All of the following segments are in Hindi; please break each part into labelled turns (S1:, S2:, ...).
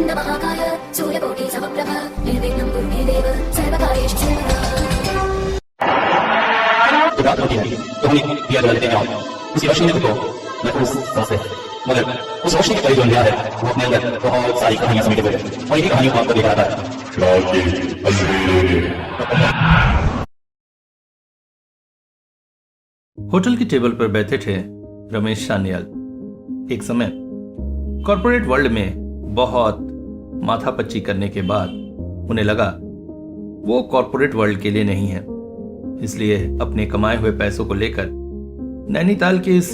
S1: वक्रतुण्ड महाकाय सूर्यकोटि समप्रभ निर्विघ्नं कुरु मे देव सर्वकार्येषु सर्वदा।
S2: रात होती है तो हमें दिया जला देते हैं उसी रोशनी को मैं उस सांस है मगर उस रोशनी के करीब जो अंधेरा है वो अपने अंदर बहुत सारी कहानियां समेटे हुए हैं और इन्हीं कहानियों को आपको लेकर आता है।
S3: होटल की टेबल पर बैठे थे रमेश सान्याल। एक समय कॉर्पोरेट वर्ल्ड में बहुत माथापच्ची करने के बाद उन्हें लगा वो कॉर्पोरेट वर्ल्ड के लिए नहीं है, इसलिए अपने कमाए हुए पैसों को लेकर नैनीताल के इस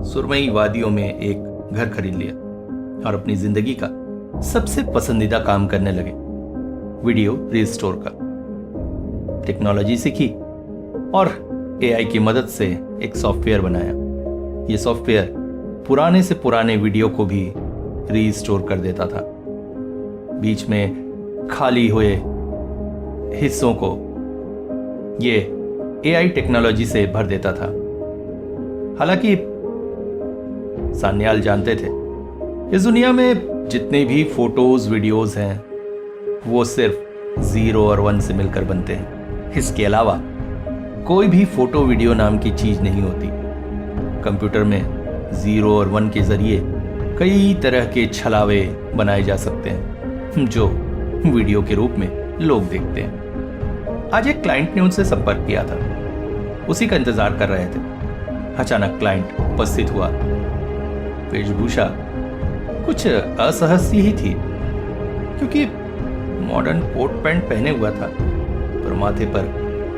S3: सुरमई वादियों में एक घर खरीद लिया और अपनी जिंदगी का सबसे पसंदीदा काम करने लगे, वीडियो रिस्टोर का। टेक्नोलॉजी सीखी और एआई की मदद से एक सॉफ्टवेयर बनाया। ये सॉफ्टवेयर पुराने से पुराने वीडियो को भी रीस्टोर कर देता था, बीच में खाली हुए हिस्सों को ये एआई टेक्नोलॉजी से भर देता था। हालांकि सान्याल जानते थे इस दुनिया में जितने भी फोटोज वीडियोज हैं वो सिर्फ 0 और 1 से मिलकर बनते हैं। इसके अलावा कोई भी फोटो वीडियो नाम की चीज नहीं होती। कंप्यूटर में 0 और 1 के जरिए कई तरह के छलावे बनाए जा सकते हैं जो वीडियो के रूप में लोग देखते हैं। आज एक क्लाइंट ने उनसे संपर्क किया था, उसी का इंतजार कर रहे थे। अचानक क्लाइंट उपस्थित हुआ। वेशभूषा कुछ असहज सी ही थी क्योंकि मॉडर्न कोट पैंट पहने हुआ था, पर माथे पर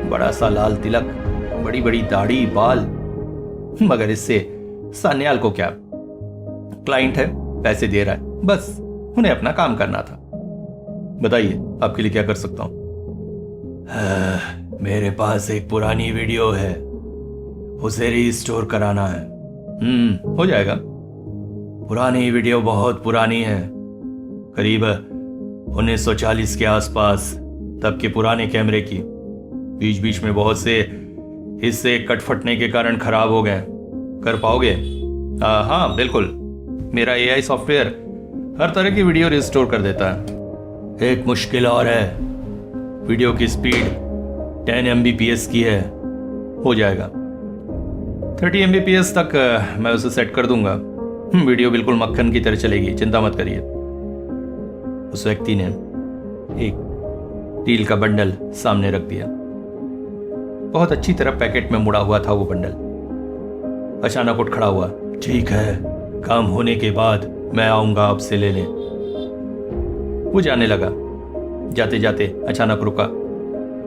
S3: बड़ा सा लाल तिलक, बड़ी बड़ी दाढ़ी, बाल। मगर इससे सान्याल को क्या, क्लाइंट है, पैसे दे रहा है, बस उन्हें अपना काम करना था। बताइए आपके लिए क्या कर सकता हूं? मेरे पास एक पुरानी वीडियो है, उसे रीस्टोर कराना है। हो जाएगा। पुरानी वीडियो बहुत पुरानी है, करीब 1940 के आसपास, तब के पुराने कैमरे की। बीच बीच में बहुत से हिस्से कट फटने के कारण खराब हो गए। कर पाओगे? हाँ बिल्कुल, मेरा एआई सॉफ्टवेयर हर तरह की वीडियो रिस्टोर कर देता है। एक मुश्किल और है, वीडियो की स्पीड 10 Mbps की है। हो जाएगा, 30 Mbps तक मैं उसे सेट कर दूंगा। वीडियो बिल्कुल मक्खन की तरह चलेगी, चिंता मत करिए। उस व्यक्ति ने एक रील का बंडल सामने रख दिया। बहुत अच्छी तरह पैकेट में मुड़ा हुआ था वो बंडल। अचानक उठ खड़ा हुआ। ठीक है, काम होने के बाद मैं आऊंगा आपसे लेने। वो जाने लगा। जाते जाते अचानक रुका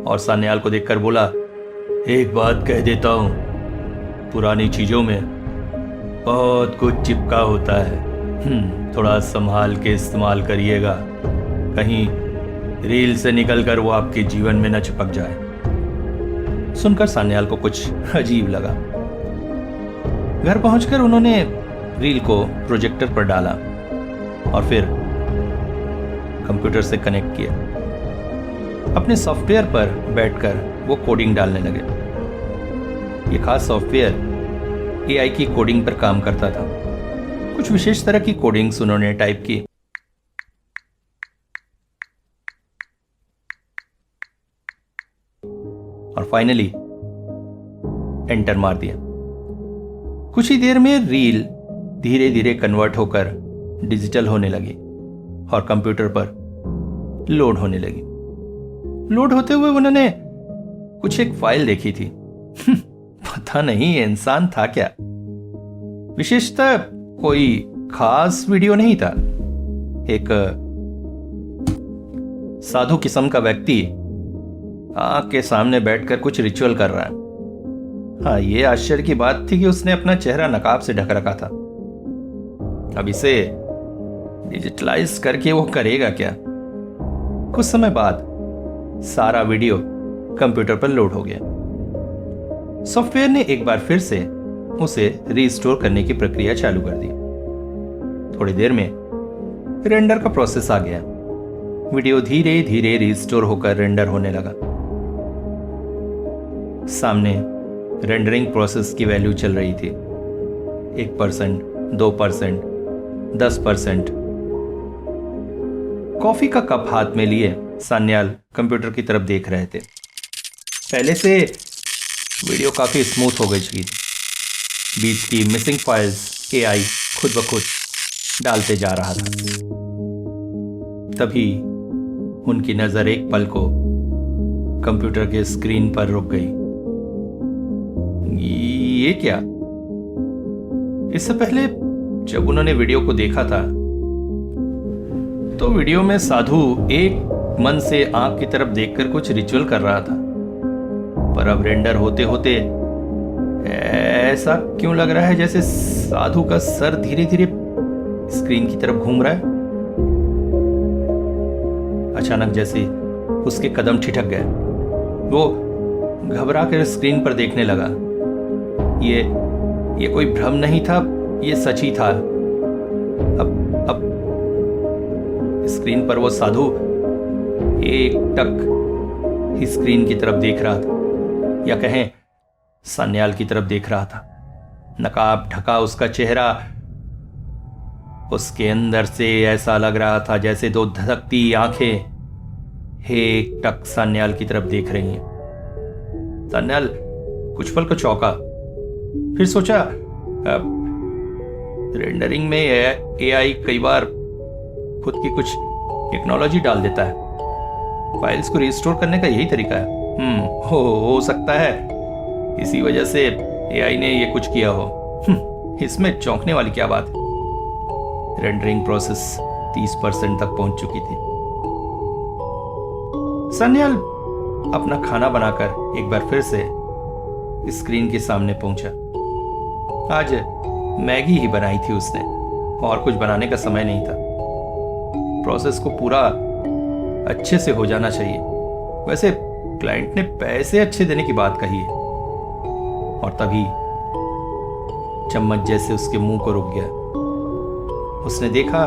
S3: और सान्याल को देखकर बोला, एक बात कह देता हूं, पुरानी चीजों में बहुत कुछ चिपका होता है, थोड़ा संभाल के इस्तेमाल करिएगा, कहीं रील से निकलकर वो आपके जीवन में न चिपक जाए। सुनकर सान्याल को कुछ अजीब लगा। घर पहुंचकर उन्होंने रील को प्रोजेक्टर पर डाला और फिर कंप्यूटर से कनेक्ट किया। अपने सॉफ्टवेयर पर बैठकर वो कोडिंग डालने लगे। ये खास सॉफ्टवेयर एआई की कोडिंग पर काम करता था। कुछ विशेष तरह की कोडिंग्स उन्होंने टाइप की। और फाइनली एंटर मार दिया। कुछ ही देर में रील धीरे धीरे कन्वर्ट होकर डिजिटल होने लगी और कंप्यूटर पर लोड होने लगी। लोड होते हुए उन्होंने कुछ एक फाइल देखी थी। पता नहीं इंसान था क्या। विशेषतः कोई खास वीडियो नहीं था। एक साधु किस्म का व्यक्ति आग के सामने बैठकर कुछ रिचुअल कर रहा है। हाँ, ये आश्चर्य की बात थी कि उसने अपना चेहरा नकाब से ढक रखा था। अब इसे डिजिटलाइज करके वो करेगा क्या? कुछ समय बाद सारा वीडियो कंप्यूटर पर लोड हो गया। सॉफ्टवेयर ने एक बार फिर से उसे रीस्टोर करने की प्रक्रिया चालू कर दी। थोड़ी देर में रेंडर का प्रोसेस आ गया। वीडियो धीरे धीरे रीस्टोर होकर रेंडर होने लगा। सामने रेंडरिंग प्रोसेस की वैल्यू चल रही थी 1%, 2%, 10%। कॉफी का कप हाथ में लिए सान्याल कंप्यूटर की तरफ देख रहे थे। पहले से वीडियो काफी स्मूथ हो गई थी। बीच की मिसिंग फाइल्स एआई खुद ब खुद डालते जा रहा था। तभी उनकी नजर एक पल को कंप्यूटर के स्क्रीन पर रुक गई। ये क्या? इससे पहले जब उन्होंने वीडियो को देखा था तो वीडियो में साधु एक मन से आंख की तरफ देखकर कुछ रिचुअल कर रहा था, पर अब रेंडर होते होते ऐसा क्यों लग रहा है जैसे साधु का सर धीरे धीरे स्क्रीन की तरफ घूम रहा है। अचानक जैसे उसके कदम ठिठक गए, वो घबरा कर स्क्रीन पर देखने लगा। ये कोई भ्रम नहीं था, ये सच ही था। अब स्क्रीन पर वो साधु एक टक ही स्क्रीन की तरफ देख रहा था, या कहें सान्याल की तरफ देख रहा था। नकाब ढका उसका चेहरा, उसके अंदर से ऐसा लग रहा था जैसे दो धधकती आंखें एक टक सान्याल की तरफ देख रही हैं। सान्याल कुछ पल को चौंका, फिर सोचा रेंडरिंग में एआई कई बार खुद की कुछ टेक्नोलॉजी डाल देता है। फाइल्स को रिस्टोर करने का यही तरीका है। हो सकता है इसी वजह से एआई ने ये कुछ किया हो। इसमें चौंकने वाली क्या बात है। रेंडरिंग प्रोसेस 30% तक पहुंच चुकी थी। सान्याल अपना खाना बनाकर एक बार फिर से स्क्रीन के सामने पहुंचा। आज मैगी ही बनाई थी उसने, और कुछ बनाने का समय नहीं था। प्रोसेस को पूरा अच्छे से हो जाना चाहिए। वैसे क्लाइंट ने पैसे अच्छे देने की बात कही है। और तभी चम्मच जैसे उसके मुंह को रुक गया। उसने देखा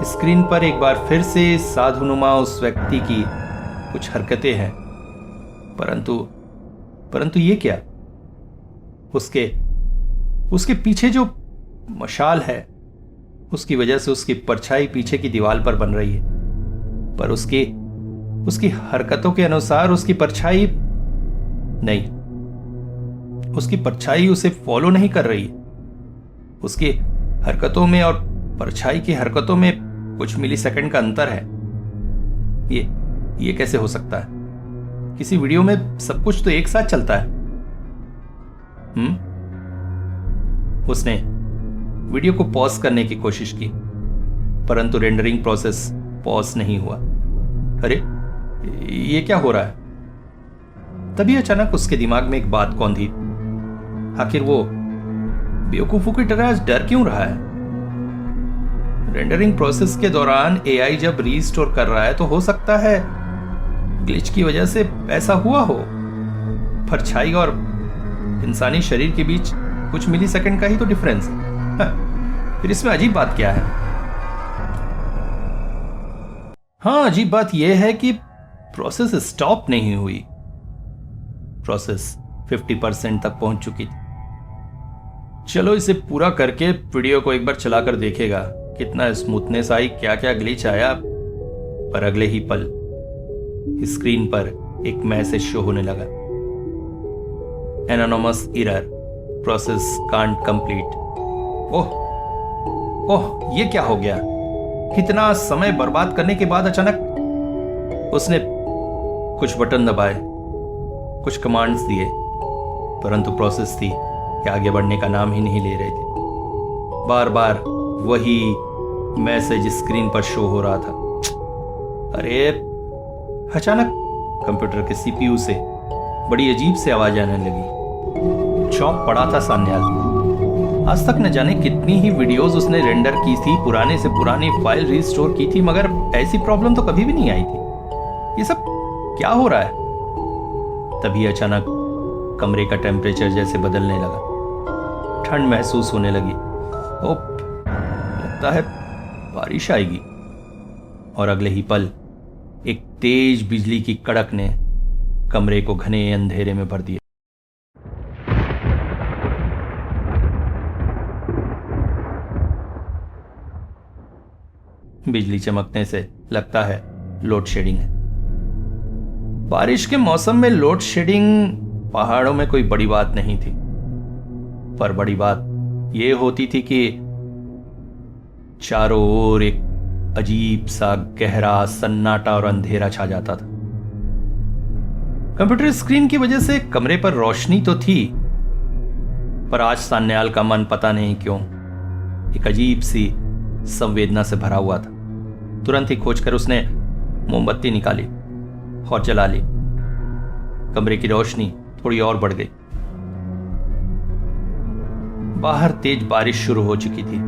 S3: स्क्रीन पर एक बार फिर से साधुनुमा उस व्यक्ति की कुछ हरकतें हैं, परंतु ये क्या? उसके पीछे जो मशाल है उसकी वजह से उसकी परछाई पीछे की दीवार पर बन रही है, पर उसकी हरकतों के अनुसार उसकी परछाई नहीं, उसकी परछाई उसे फॉलो नहीं कर रही। उसकी हरकतों में और परछाई की हरकतों में कुछ मिलीसेकंड का अंतर है। ये कैसे हो सकता है? किसी वीडियो में सब कुछ तो एक साथ चलता है। उसने वीडियो को पॉज करने की कोशिश की, परंतु रेंडरिंग प्रोसेस पॉज नहीं हुआ। अरे ये क्या हो रहा है? तभी अचानक उसके दिमाग में एक बात कौंधी। आखिर वो बेवकूफों की तरह डर क्यों रहा है? रेंडरिंग प्रोसेस के दौरान एआई जब रीस्टोर कर रहा है तो हो सकता है ग्लिच की वजह से ऐसा हुआ हो। परछाई और इंसानी शरीर के बीच कुछ मिलीसेकंड का ही तो डिफरेंस है। फिर इसमें अजीब बात क्या है? हाँ, अजीब बात यह है कि प्रोसेस स्टॉप नहीं हुई। प्रोसेस 50% तक पहुंच चुकी थी। चलो इसे पूरा करके वीडियो को एक बार चलाकर देखेगा कितना स्मूथनेस आई, क्या क्या ग्लिच आया। पर अगले ही पल स्क्रीन पर एक मैसेज शो होने लगा। Anonymous error, process can't complete. Oh, ये क्या हो गया? कितना समय बर्बाद करने के बाद अचानक उसने कुछ बटन दबाए, कुछ कमांड्स दिए, परंतु प्रोसेस थी कि आगे बढ़ने का नाम ही नहीं ले रहे थे। बार बार वही मैसेज स्क्रीन पर शो हो रहा था। अरे अचानक कंप्यूटर के सीपीयू से बड़ी अजीब सी आवाज आने लगी। चौंक पड़ा था सान्याल। आज तक न जाने कितनी ही वीडियोस उसने रेंडर की थी, पुराने से पुरानी फाइल रीस्टोर की थी, मगर ऐसी प्रॉब्लम तो कभी भी नहीं आई थी। ये सब क्या हो रहा है? तभी अचानक कमरे का टेम्परेचर जैसे बदलने लगा। ठंड महसूस होने लगी। ओह, लगता है बारिश आएगी। और अगले ही पल एक तेज बिजली की कड़क ने कमरे को घने अंधेरे में भर दिया। बिजली चमकने से लगता है लोड शेडिंग है। बारिश के मौसम में लोड शेडिंग पहाड़ों में कोई बड़ी बात नहीं थी, पर बड़ी बात यह होती थी कि चारों ओर एक अजीब सा गहरा सन्नाटा और अंधेरा छा जाता था। कंप्यूटर स्क्रीन की वजह से कमरे पर रोशनी तो थी, पर आज सान्याल का मन पता नहीं क्यों एक अजीब सी संवेदना से भरा हुआ था। तुरंत ही खोजकर उसने मोमबत्ती निकाली और जला ली। कमरे की रोशनी थोड़ी और बढ़ गई। बाहर तेज बारिश शुरू हो चुकी थी।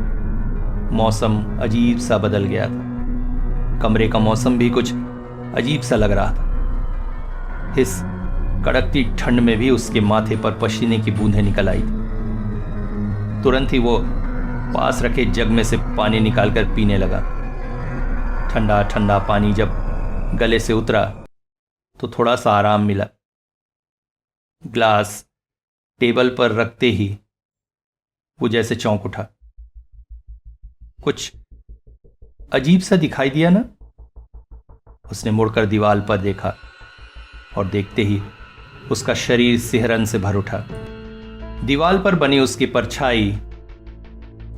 S3: मौसम अजीब सा बदल गया था। कमरे का मौसम भी कुछ अजीब सा लग रहा था। इस कड़कती ठंड में भी उसके माथे पर पसीने की बूंदें निकल आई थी। तुरंत ही वो पास रखे जग में से पानी निकालकर पीने लगा। ठंडा ठंडा पानी जब गले से उतरा तो थोड़ा सा आराम मिला। ग्लास टेबल पर रखते ही वो जैसे चौंक उठा। कुछ अजीब सा दिखाई दिया ना। उसने मुड़कर दीवार पर देखा और देखते ही उसका शरीर सिहरन से भर उठा। दीवार पर बनी उसकी परछाई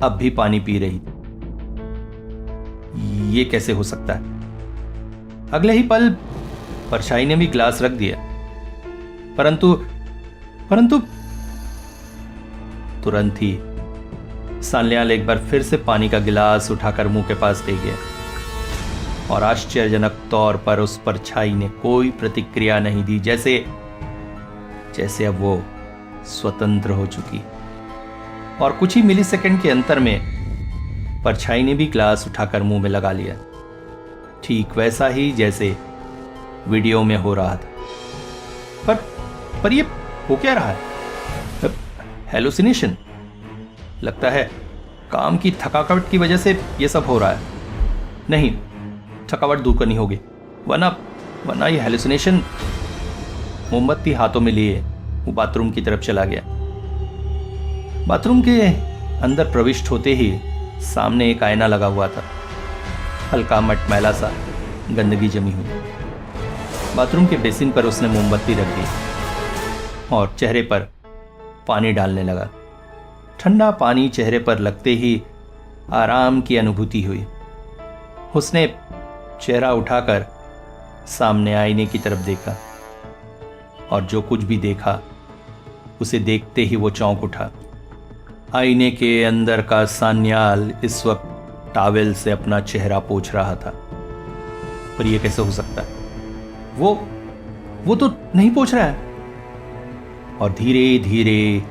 S3: अब भी पानी पी रही थी। ये कैसे हो सकता है? अगले ही पल परछाई ने भी ग्लास रख दिया, परंतु तुरंत ही सान्याल एक बार फिर से पानी का गिलास उठाकर मुंह के पास दे गया और आश्चर्यजनक तौर पर उस परछाई ने कोई प्रतिक्रिया नहीं दी, जैसे अब वो स्वतंत्र हो चुकी। और कुछ ही मिलीसेकंड के अंतर में परछाई ने भी ग्लास उठाकर मुंह में लगा लिया, ठीक वैसा ही जैसे वीडियो में हो रहा था। पर ये हो क्या रहा है? हेलुसिनेशन? लगता है काम की थकावट की वजह से ये सब हो रहा है। नहीं, थकावट दूर करनी होगी, वरना ये हेलुसिनेशन। मोमबत्ती हाथों में लिए वो बाथरूम की तरफ चला गया। बाथरूम के अंदर प्रविष्ट होते ही सामने एक आईना लगा हुआ था। हल्का मटमैला सा गंदगी जमी हुई। बाथरूम के बेसिन पर उसने मोमबत्ती रख दी और चेहरे पर पानी डालने लगा। ठंडा पानी चेहरे पर लगते ही आराम की अनुभूति हुई। उसने चेहरा उठाकर सामने आईने की तरफ देखा और जो कुछ भी देखा उसे देखते ही वो चौंक उठा। आईने के अंदर का सान्याल इस वक्त टॉवेल से अपना चेहरा पोंछ रहा था। पर यह कैसे हो सकता है? वो तो नहीं पोंछ रहा है। और धीरे धीरे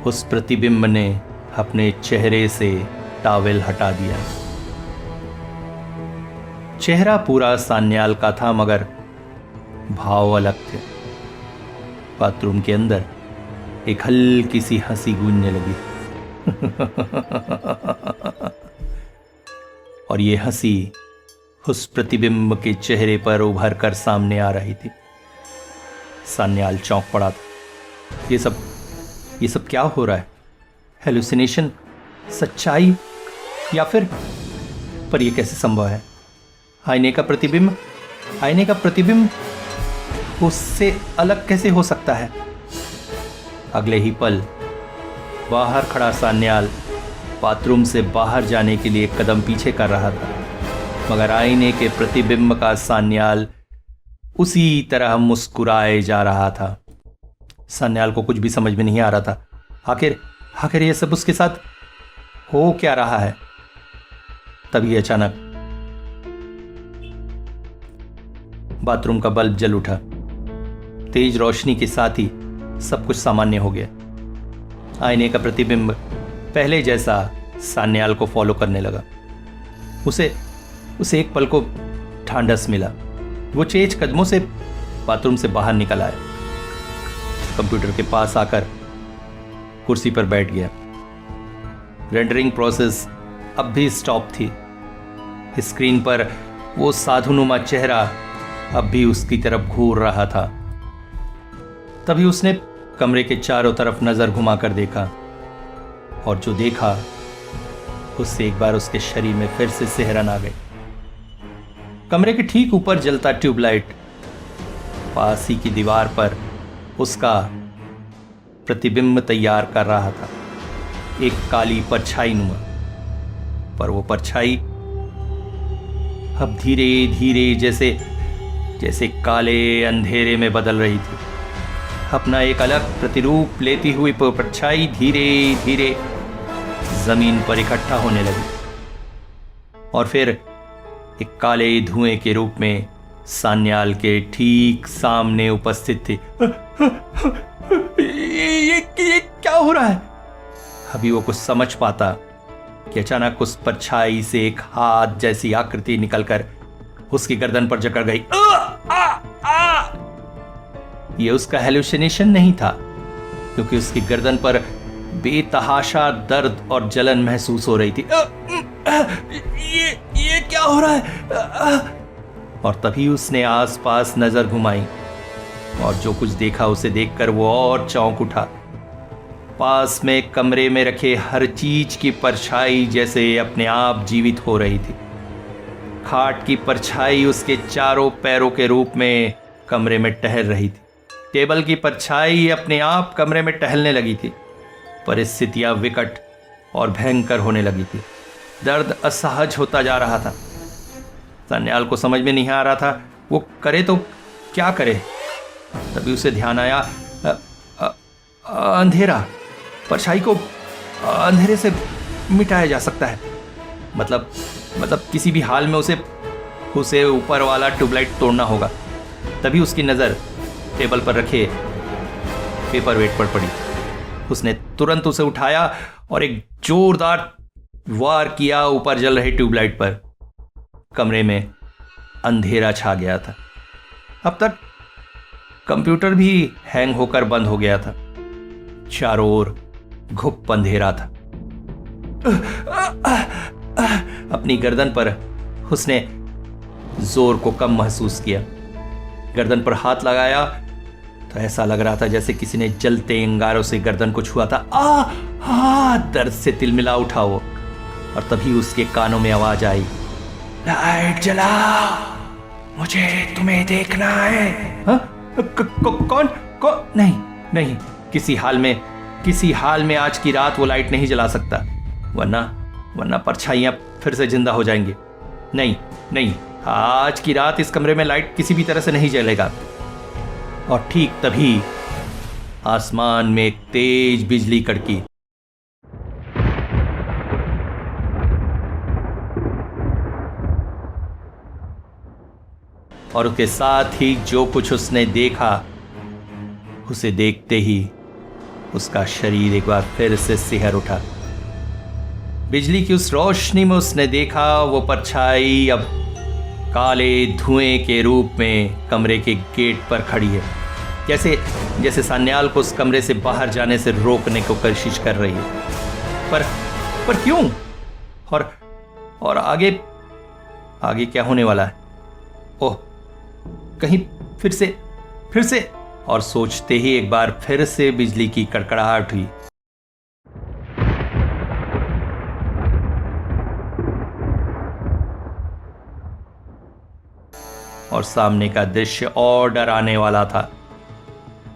S3: उस प्रतिबिंब ने अपने चेहरे से टॉवेल हटा दिया। चेहरा पूरा सान्याल का था, मगर भाव अलग थे। बाथरूम के अंदर एक हल्की सी हंसी गूंजने लगी और ये हंसी उस प्रतिबिंब के चेहरे पर उभर कर सामने आ रही थी। सान्याल चौंक पड़ा था। ये सब क्या हो रहा है? हेलुसिनेशन, सच्चाई, या फिर पर यह कैसे संभव है? आईने का प्रतिबिंब उससे अलग कैसे हो सकता है? अगले ही पल बाहर खड़ा सान्याल बाथरूम से बाहर जाने के लिए एक कदम पीछे कर रहा था, मगर आईने के प्रतिबिंब का सान्याल उसी तरह मुस्कुराए जा रहा था। सान्याल को कुछ भी समझ में नहीं आ रहा था। आखिर यह सब उसके साथ हो क्या रहा है? तभी अचानक बाथरूम का बल्ब जल उठा। तेज रोशनी के साथ ही सब कुछ सामान्य हो गया। आईने का प्रतिबिंब पहले जैसा सान्याल को फॉलो करने लगा। उसे एक पल को ढांढस मिला। वो तेज कदमों से बाथरूम से बाहर निकल आया। कंप्यूटर के पास आकर कुर्सी पर बैठ गया। रेंडरिंग प्रोसेस अब भी स्टॉप थी। स्क्रीन पर वो साधुनुमा चेहरा अब भी उसकी तरफ घूर रहा था। तभी उसने कमरे के चारों तरफ नजर घुमाकर देखा और जो देखा उससे एक बार उसके शरीर में फिर से सिहरन आ गई। कमरे के ठीक ऊपर जलता ट्यूबलाइट पास ही की दीवार पर उसका प्रतिबिंब तैयार कर रहा था, एक काली परछाई नुमा। पर वो परछाई अब धीरे धीरे जैसे जैसे काले अंधेरे में बदल रही थी। अपना एक अलग प्रतिरूप लेती हुई परछाई धीरे धीरे जमीन पर इकट्ठा होने लगी और फिर एक काले धुएं के रूप में सान्याल के ठीक सामने उपस्थित थी। ये क्या हो रहा है? अभी वो कुछ समझ पाता कि अचानक उस परछाई से एक हाथ जैसी आकृति निकलकर उसकी गर्दन पर जकड़ गई। ये उसका हेलुसिनेशन नहीं था, क्योंकि उसकी गर्दन पर बेतहाशा दर्द और जलन महसूस हो रही थी। ये क्या हो रहा है? और तभी उसने आसपास नजर घुमाई और जो कुछ देखा उसे देखकर वो और चौंक उठा। पास में कमरे में रखे हर चीज की परछाई जैसे अपने आप जीवित हो रही थी। खाट की परछाई उसके चारों पैरों के रूप में कमरे में टहल रही थी। टेबल की परछाई अपने आप कमरे में टहलने लगी थी। परिस्थितियां विकट और भयंकर होने लगी थी। दर्द असहज होता जा रहा था। सान्याल को समझ में नहीं आ रहा था वो करे तो क्या करे। तभी उसे ध्यान आया, अंधेरा। परछाई को अंधेरे से मिटाया जा सकता है। मतलब किसी भी हाल में उसे ऊपर वाला ट्यूबलाइट तोड़ना होगा। तभी उसकी नजर टेबल पर रखे पेपर वेट पर पड़ी। उसने तुरंत उसे उठाया और एक जोरदार वार किया ऊपर जल रहे ट्यूबलाइट पर। कमरे में अंधेरा छा गया था। अब तक कंप्यूटर भी हैंग होकर बंद हो गया था। चारों ओर घुप अंधेरा था। अपनी गर्दन पर उसने जोर को कम महसूस किया। गर्दन पर हाथ लगाया तो ऐसा लग रहा था जैसे किसी ने जलते अंगारों से गर्दन को छुआ था। दर्द से तिलमिला उठा वो। और तभी उसके कानों में आवाज आई, लाइट जला, मुझे तुम्हें देखना है। कौन? नहीं, किसी हाल में आज की रात वो लाइट नहीं जला सकता, वरना परछाइयां फिर से जिंदा हो जाएंगी। नहीं, आज की रात इस कमरे में लाइट किसी भी तरह से नहीं जलेगा। और ठीक तभी आसमान में एक तेज बिजली कड़की। और उसके साथ ही जो कुछ उसने देखा, उसे देखते ही उसका शरीर एक बार फिर से सिहर उठा। बिजली की उस रोशनी में उसने देखा वो परछाई अब काले धुएं के रूप में कमरे के गेट पर खड़ी है, जैसे सान्याल को उस कमरे से बाहर जाने से रोकने को कोशिश कर रही है। पर क्यों? और आगे क्या होने वाला है? ओह, कहीं फिर से। और सोचते ही एक बार फिर से बिजली की कड़कड़ाहट हुई। और सामने का दृश्य और डराने वाला था।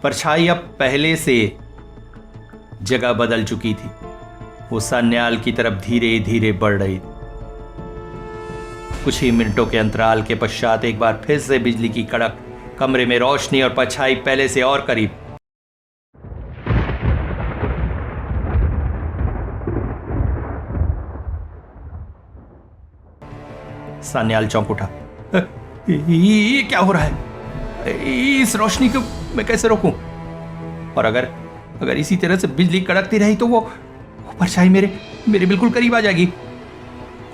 S3: परछाई अब पहले से जगह बदल चुकी थी। वो सान्याल की तरफ धीरे धीरे बढ़ रही थी। कुछ ही मिनटों के अंतराल के पश्चात एक बार फिर से बिजली की कड़क, कमरे में रोशनी और परछाई पहले से और करीब। सान्याल चौंक उठा। ये क्या हो रहा है? इस रोशनी को मैं कैसे रोकूं? और अगर इसी तरह से बिजली कड़कती रही तो वो परछाई मेरे बिल्कुल करीब आ जाएगी।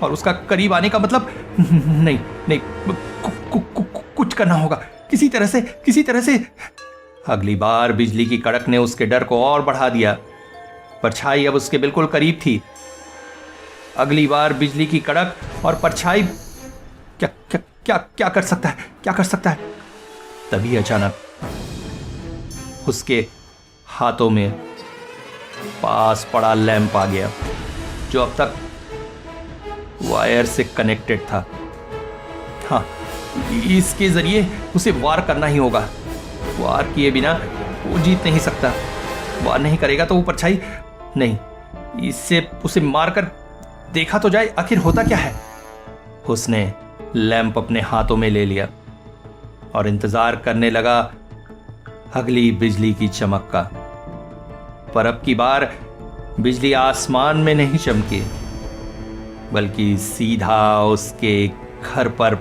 S3: और उसका करीब आने का मतलब नहीं, कुछ करना होगा किसी तरह से। अगली बार बिजली की कड़क ने उसके डर को और बढ़ा दिया। परछाई अब उसके बिल्कुल करीब थी। अगली बार बिजली की कड़क और परछाई क्या कर सकता है? तभी अचानक उसके हाथों में पास पड़ा लैंप आ गया, जो अब तक वायर से कनेक्टेड था। हाँ, इसके जरिए उसे वार करना ही होगा। वार किए बिना वो जीत नहीं सकता। वार नहीं करेगा तो वो परछाई नहीं, इससे उसे मारकर देखा तो जाए आखिर होता क्या है। उसने लैंप अपने हाथों में ले लिया और इंतजार करने लगा अगली बिजली की चमक का। पर अब की बार बिजली आसमान में नहीं चमकी, बल्कि सीधा उसके घर पर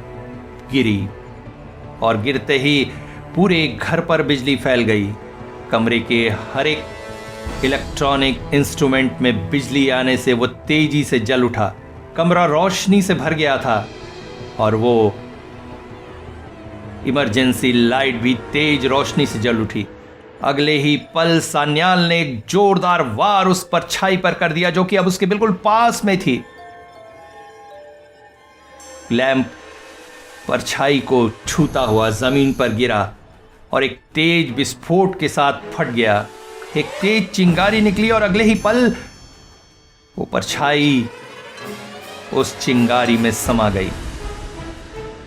S3: गिरी। और गिरते ही पूरे घर पर बिजली फैल गई। कमरे के हर एक इलेक्ट्रॉनिक इंस्ट्रूमेंट में बिजली आने से वो तेजी से जल उठा। कमरा रोशनी से भर गया था और वो इमरजेंसी लाइट भी तेज रोशनी से जल उठी। अगले ही पल सान्याल ने एक जोरदार वार उस परछाई पर कर दिया जो कि अब उसके बिल्कुल पास में थी। लैंप परछाई को छूता हुआ जमीन पर गिरा और एक तेज विस्फोट के साथ फट गया। एक तेज चिंगारी निकली और अगले ही पल वो परछाई उस चिंगारी में समा गई।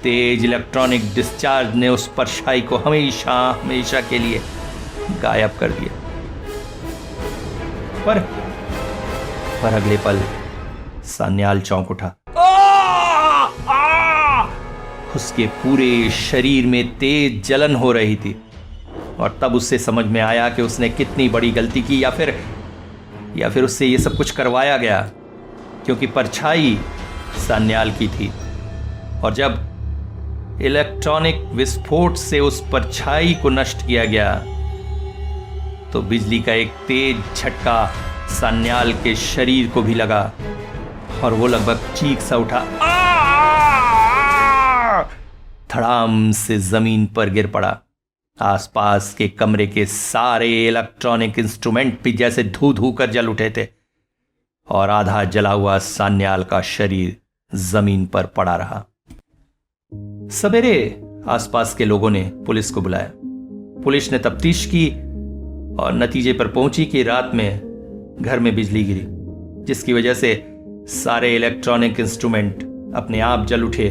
S3: तेज इलेक्ट्रॉनिक डिस्चार्ज ने उस परछाई को हमेशा हमेशा के लिए गायब कर दिया। पर अगले पल सान्याल चौंक उठा। उसके पूरे शरीर में तेज जलन हो रही थी और तब उससे समझ में आया कि उसने कितनी बड़ी गलती की, या फिर उससे ये सब कुछ करवाया गया, क्योंकि परछाई सान्याल की थी। और जब इलेक्ट्रॉनिक विस्फोट से उस परछाई को नष्ट किया गया तो बिजली का एक तेज झटका सान्याल के शरीर को भी लगा और वो लगभग चीख सा उठा। धड़ाम से जमीन पर गिर पड़ा। आसपास के कमरे के सारे इलेक्ट्रॉनिक इंस्ट्रूमेंट भी जैसे धू धू कर जल उठे थे और आधा जला हुआ सान्याल का शरीर जमीन पर पड़ा रहा। सवेरे आसपास के लोगों ने पुलिस को बुलाया। पुलिस ने तफ्तीश की और नतीजे पर पहुंची कि रात में घर में बिजली गिरी, जिसकी वजह से सारे इलेक्ट्रॉनिक इंस्ट्रूमेंट अपने आप जल उठे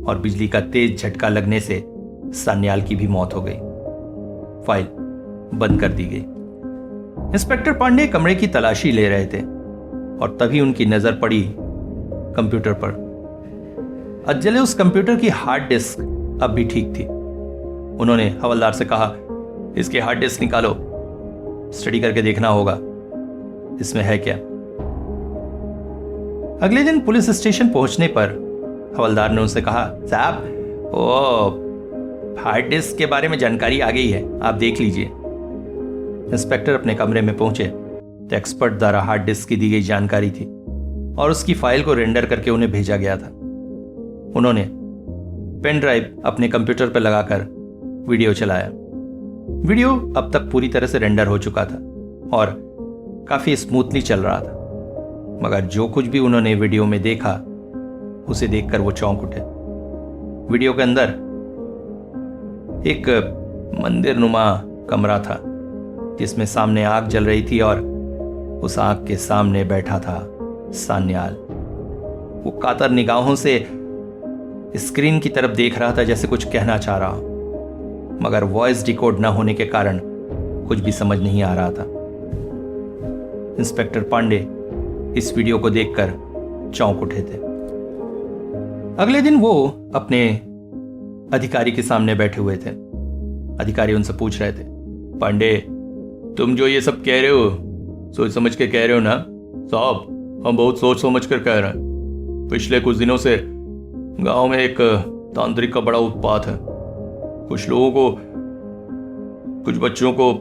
S3: और बिजली का तेज झटका लगने से सान्याल की भी मौत हो गई। फाइल बंद कर दी गई। इंस्पेक्टर पांडे कमरे की तलाशी ले रहे थे और तभी उनकी नजर पड़ी कंप्यूटर पर। अज्जले उस कंप्यूटर की हार्ड डिस्क अब भी ठीक थी। उन्होंने हवलदार से कहा, इसके हार्ड डिस्क निकालो, स्टडी करके देखना होगा इसमें है क्या। अगले दिन पुलिस स्टेशन पहुंचने पर हवलदार ने उनसे कहा, साहब वो हार्ड डिस्क के बारे में जानकारी आ गई है, आप देख लीजिए। इंस्पेक्टर अपने कमरे में पहुंचे तो एक्सपर्ट द्वारा हार्ड डिस्क की दी गई जानकारी थी और उसकी फाइल को रेंडर करके उन्हें भेजा गया था। उन्होंने पेन ड्राइव अपने कंप्यूटर पर लगाकर वीडियो चलाया। वीडियो अब तक पूरी तरह से रेंडर हो चुका था और काफी स्मूथली चल रहा था, मगर जो कुछ भी उन्होंने वीडियो में देखा उसे देखकर वो चौंक उठे। वीडियो के अंदर एक मंदिर नुमा कमरा था जिसमें सामने आग जल रही थी और उस आग के सामने बैठा था सान्याल। वो कातर निगाहों से स्क्रीन की तरफ देख रहा था जैसे कुछ कहना चाह रहा हो, मगर वॉइस डिकोड न होने के कारण कुछ भी समझ नहीं आ रहा था। इंस्पेक्टर पांडे इस वीडियो को देखकर चौंक उठे थे। अगले दिन वो अपने अधिकारी के सामने बैठे हुए थे। अधिकारी उनसे पूछ रहे थे, पांडे तुम जो ये सब कह रहे हो सोच समझ के कह रहे हो ना? साहब हम बहुत सोच समझ कर कह रहे हैं। पिछले कुछ दिनों से गांव में एक तांत्रिक का बड़ा उत्पात है। कुछ लोगों को, कुछ बच्चों को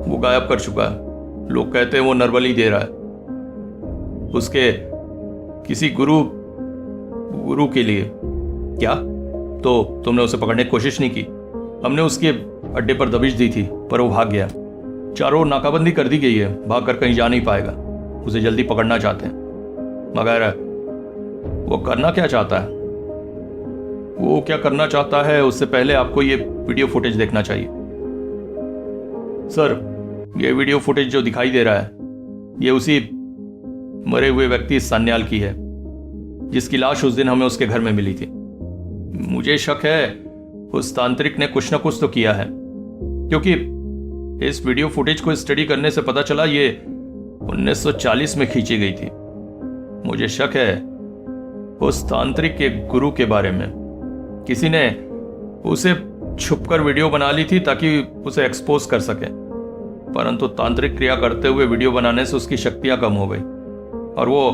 S3: वो गायब कर चुका है। लोग कहते हैं वो नरबली दे रहा है उसके किसी गुरु के लिए। क्या? तो तुमने उसे पकड़ने की कोशिश नहीं की? हमने उसके अड्डे पर दबिश दी थी पर वो भाग गया। चारों ओर नाकाबंदी कर दी गई है, भाग कर कहीं जा नहीं पाएगा। उसे जल्दी पकड़ना चाहते हैं, मगर वो करना क्या चाहता है, वो क्या करना चाहता है उससे पहले आपको ये वीडियो फुटेज देखना चाहिए। सर ये वीडियो फुटेज जो दिखाई दे रहा है ये उसी मरे हुए व्यक्ति सान्याल की है। जिसकी लाश उस दिन हमें उसके घर में मिली थी। मुझे शक है उस तांत्रिक ने कुछ न कुछ तो किया है, क्योंकि इस वीडियो फुटेज को स्टडी करने से पता चला ये 1940 में खींची गई थी। मुझे शक है उस तांत्रिक के गुरु के बारे में। किसी ने उसे छुपकर वीडियो बना ली थी ताकि उसे एक्सपोज कर सके, परंतु तांत्रिक क्रिया करते हुए वीडियो बनाने से उसकी शक्तियां कम हो गई और वो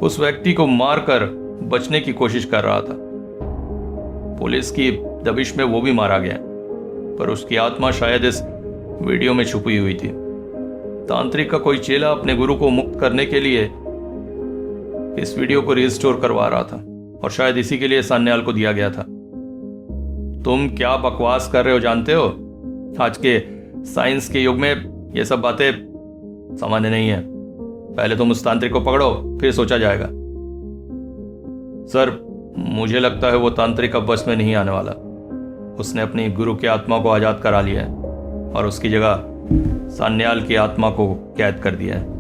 S3: उस व्यक्ति को मारकर बचने की कोशिश कर रहा था। पुलिस की दबिश में वो भी मारा गया, पर उसकी आत्मा शायद इस वीडियो में छुपी हुई थी। तांत्रिक का कोई चेला अपने गुरु को मुक्त करने के लिए इस वीडियो को रिस्टोर करवा रहा था और शायद इसी के लिए सान्याल को दिया गया था। तुम क्या बकवास कर रहे हो जानते हो? आज के साइंस के युग में ये सब बातें सामान्य नहीं है। पहले तुम उस तांत्रिक को पकड़ो, फिर सोचा जाएगा। सर, मुझे लगता है वो तांत्रिक अब बस में नहीं आने वाला। उसने अपनी गुरु की आत्मा को आजाद करा लिया है और उसकी जगह सान्याल की आत्मा को कैद कर दिया है।